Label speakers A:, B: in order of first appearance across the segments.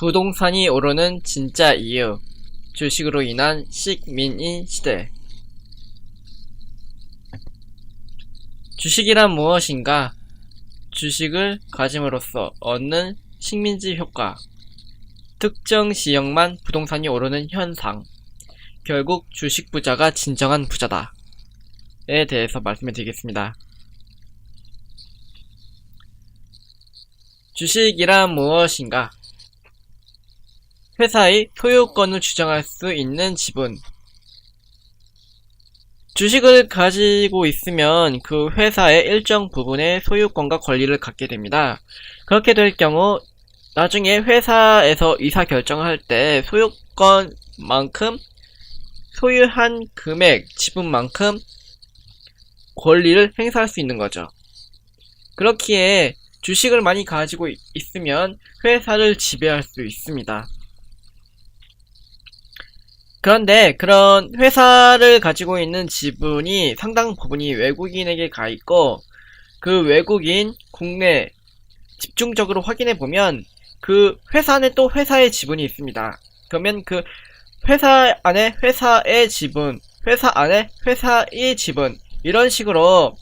A: 부동산이 오르는 진짜 이유. 주식으로 인한 식민지 시대. 주식이란 무엇인가? 주식을 가짐으로써 얻는 식민지 효과. 특정 지역만 부동산이 오르는 현상. 결국 주식 부자가 진정한 부자다. 에 대해서 말씀을 드리겠습니다. 주식이란 무엇인가? 회사의 소유권을 주장할 수 있는 지분. 주식을 가지고 있으면 그 회사의 일정 부분의 소유권과 권리를 갖게 됩니다. 그렇게 될 경우 나중에 회사에서 의사결정을 할 때 소유권만큼 소유한 금액, 지분만큼 권리를 행사할 수 있는 거죠. 그렇기에 주식을 많이 가지고 있으면 회사를 지배할 수 있습니다. 그런데 그런 회사를 가지고 있는 지분이 상당 부분이 외국인에게 가 있고, 그 외국인 국내 집중적으로 확인해 보면 그 회사 안에 또 회사의 지분이 있습니다. 그러면 그 회사 안에 회사의 지분, 회사 안에 회사의 지분, 이런 식으로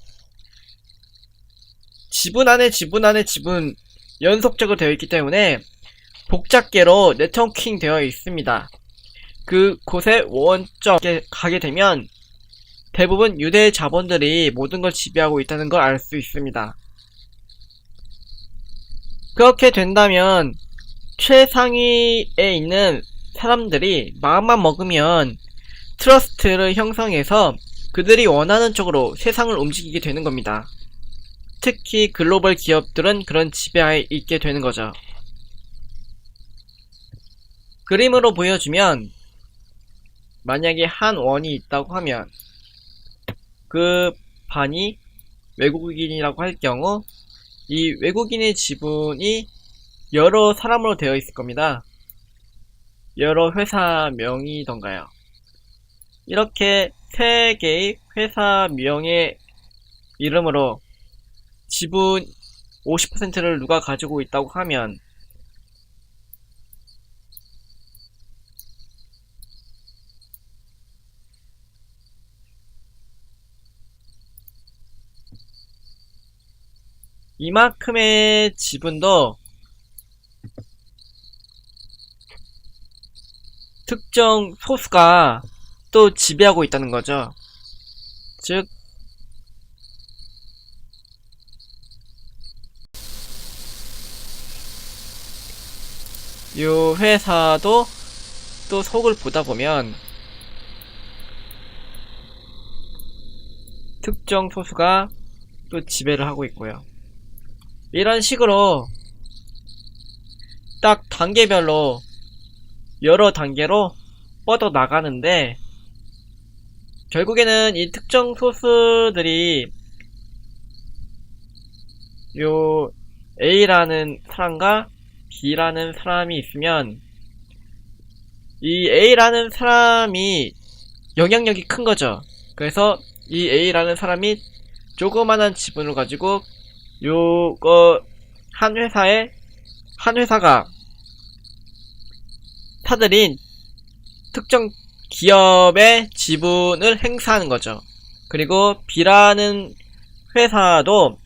A: 지분 안에 지분 안에 지분 연속적으로 되어 있기 때문에 복잡계로 네트워킹 되어 있습니다. 그곳에 원점에 가게 되면 대부분 유대 자본들이 모든 걸 지배하고 있다는 걸 알 수 있습니다. 그렇게 된다면 최상위에 있는 사람들이 마음만 먹으면 트러스트를 형성해서 그들이 원하는 쪽으로 세상을 움직이게 되는 겁니다. 특히 글로벌 기업들은 그런 지배하에 있게 되는 거죠. 그림으로 보여주면, 만약에 한 원이 있다고 하면 그 반이 외국인이라고 할 경우 이 외국인의 지분이 여러 사람으로 되어 있을 겁니다. 여러 회사명이던가요. 이렇게 세 개의 회사명의 이름으로 지분 50%를 누가 가지고 있다고 하면 이만큼의 지분도 특정 소수가 또 지배하고 있다는 거죠. 즉, 이 회사도 또 속을 보다 보면 특정 소수가 또 지배를 하고 있고요. 이런 식으로 딱 단계별로 여러 단계로 뻗어 나가는데, 결국에는 이 특정 소수들이 요 A라는 사람과 B라는 사람이 있으면 이 A라는 사람이 영향력이 큰 거죠. 그래서 이 A라는 사람이 조그만한 지분을 가지고 요거 한 회사가 사들인 특정 기업의 지분을 행사하는 거죠. 그리고 B라는 회사도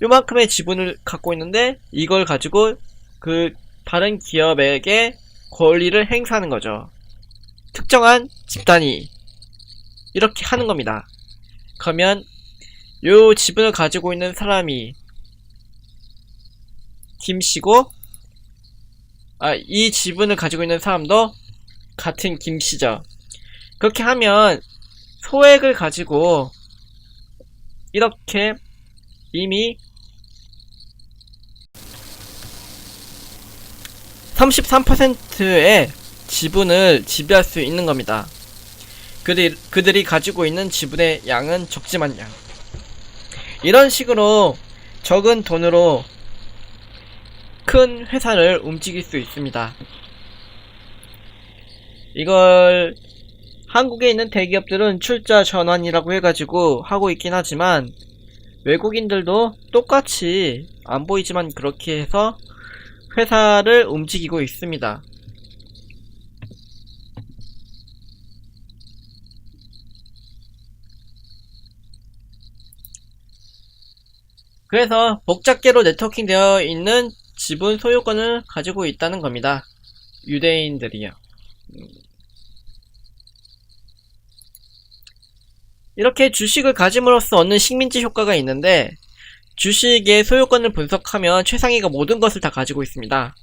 A: 요만큼의 지분을 갖고 있는데 이걸 가지고 그 다른 기업에게 권리를 행사하는 거죠. 특정한 집단이 이렇게 하는 겁니다. 그러면 요 지분을 가지고 있는 사람이 김씨고, 이 지분을 가지고 있는 사람도 같은 김씨죠. 그렇게 하면 소액을 가지고 이렇게 이미 33%의 지분을 지배할 수 있는 겁니다. 그들이 가지고 있는 지분의 양은 적지만요. 이런 식으로 적은 돈으로 큰 회사를 움직일 수 있습니다. 이걸 한국에 있는 대기업들은 출자 전환이라고 해가지고 하고 있긴 하지만 외국인들도 똑같이 안 보이지만 그렇게 해서 회사를 움직이고 있습니다. 그래서 복잡계로 네트워킹 되어 있는 지분 소유권을 가지고 있다는 겁니다. 유대인들이요. 이렇게 주식을 가짐으로써 얻는 식민지 효과가 있는데, 주식의 소유권을 분석하면 최상위가 모든 것을 다 가지고 있습니다.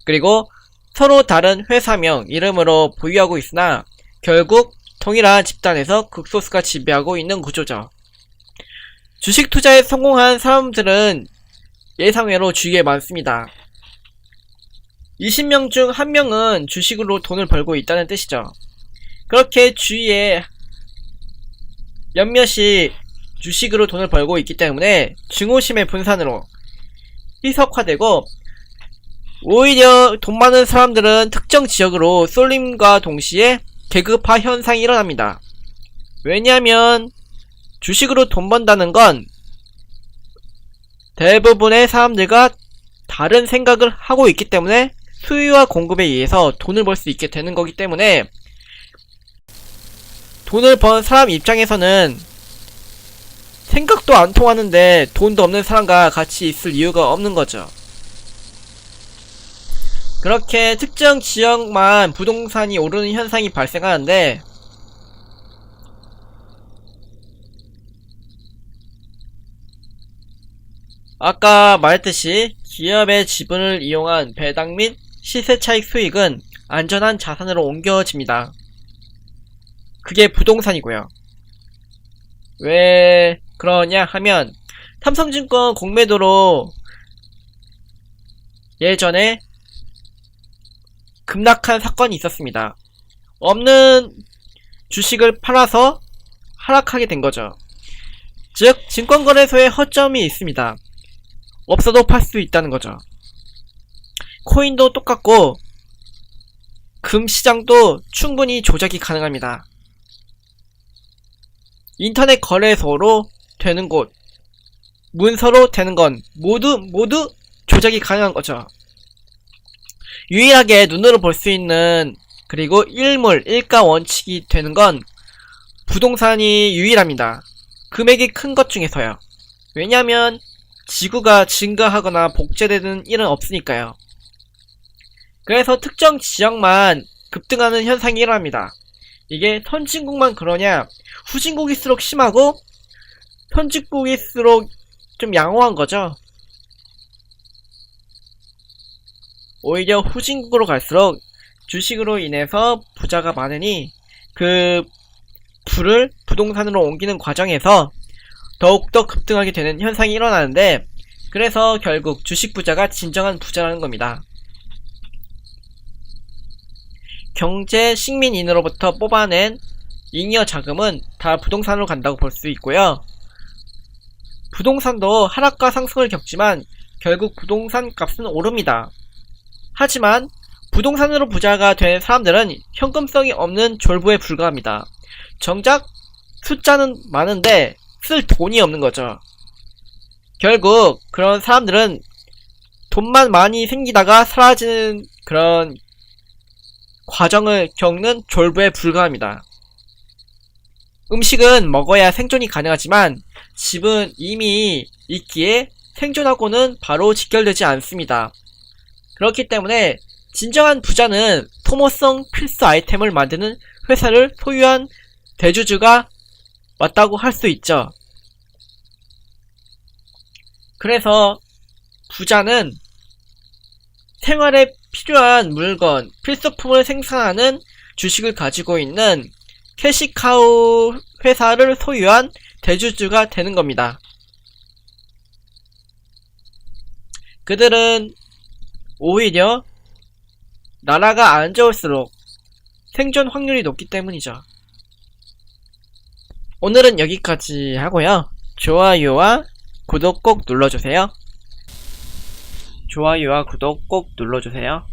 A: 그리고 서로 다른 회사명, 이름으로 보유하고 있으나 결국 동일한 집단에서 극소수가 지배하고 있는 구조죠. 주식 투자에 성공한 사람들은 예상외로 주위에 많습니다. 20명 중 1명은 주식으로 돈을 벌고 있다는 뜻이죠. 그렇게 주위에 몇몇이 주식으로 돈을 벌고 있기 때문에 증오심의 분산으로 희석화되고, 오히려 돈 많은 사람들은 특정 지역으로 쏠림과 동시에 계급화 현상이 일어납니다. 왜냐하면 주식으로 돈 번다는 건 대부분의 사람들과 다른 생각을 하고 있기 때문에 수요와 공급에 의해서 돈을 벌 수 있게 되는 거기 때문에, 돈을 번 사람 입장에서는 생각도 안 통하는데 돈도 없는 사람과 같이 있을 이유가 없는 거죠. 그렇게 특정 지역만 부동산이 오르는 현상이 발생하는데, 아까 말했듯이 기업의 지분을 이용한 배당 및 시세 차익 수익은 안전한 자산으로 옮겨집니다. 그게 부동산이고요. 왜 그러냐 하면, 삼성증권 공매도로 예전에 급락한 사건이 있었습니다. 없는 주식을 팔아서 하락하게 된 거죠. 즉, 증권거래소에 허점이 있습니다. 없어도 팔 수 있다는 거죠. 코인도 똑같고 금시장도 충분히 조작이 가능합니다. 인터넷 거래소로 되는 곳, 문서로 되는 건 모두 조작이 가능한 거죠. 유일하게 눈으로 볼 수 있는, 그리고 일가 원칙이 되는 건 부동산이 유일합니다. 금액이 큰 것 중에서요. 왜냐하면 지구가 증가하거나 복제되는 일은 없으니까요. 그래서 특정 지역만 급등하는 현상이 일어납니다. 이게 선진국만 그러냐? 후진국일수록 심하고 선진국일수록 좀 양호한 거죠. 오히려 후진국으로 갈수록 주식으로 인해서 부자가 많으니 그 부를 부동산으로 옮기는 과정에서 더욱더 급등하게 되는 현상이 일어나는데, 그래서 결국 주식 부자가 진정한 부자라는 겁니다. 경제 식민인으로부터 뽑아낸 잉여 자금은 다 부동산으로 간다고 볼 수 있고요. 부동산도 하락과 상승을 겪지만 결국 부동산 값은 오릅니다. 하지만 부동산으로 부자가 된 사람들은 현금성이 없는 졸부에 불과합니다. 정작 숫자는 많은데 쓸 돈이 없는 거죠. 결국 그런 사람들은 돈만 많이 생기다가 사라지는 그런 과정을 겪는 졸부에 불과합니다. 음식은 먹어야 생존이 가능하지만 집은 이미 있기에 생존하고는 바로 직결되지 않습니다. 그렇기 때문에 진정한 부자는 소모성 필수 아이템을 만드는 회사를 소유한 대주주가 맞다고 할 수 있죠. 그래서 부자는 생활에 필요한 물건, 필수품을 생산하는 주식을 가지고 있는 캐시카우 회사를 소유한 대주주가 되는 겁니다. 그들은 오히려 나라가 안 좋을수록 생존 확률이 높기 때문이죠. 오늘은 여기까지 하고요. 좋아요와 구독 꼭 눌러주세요. 좋아요와 구독 꼭 눌러주세요.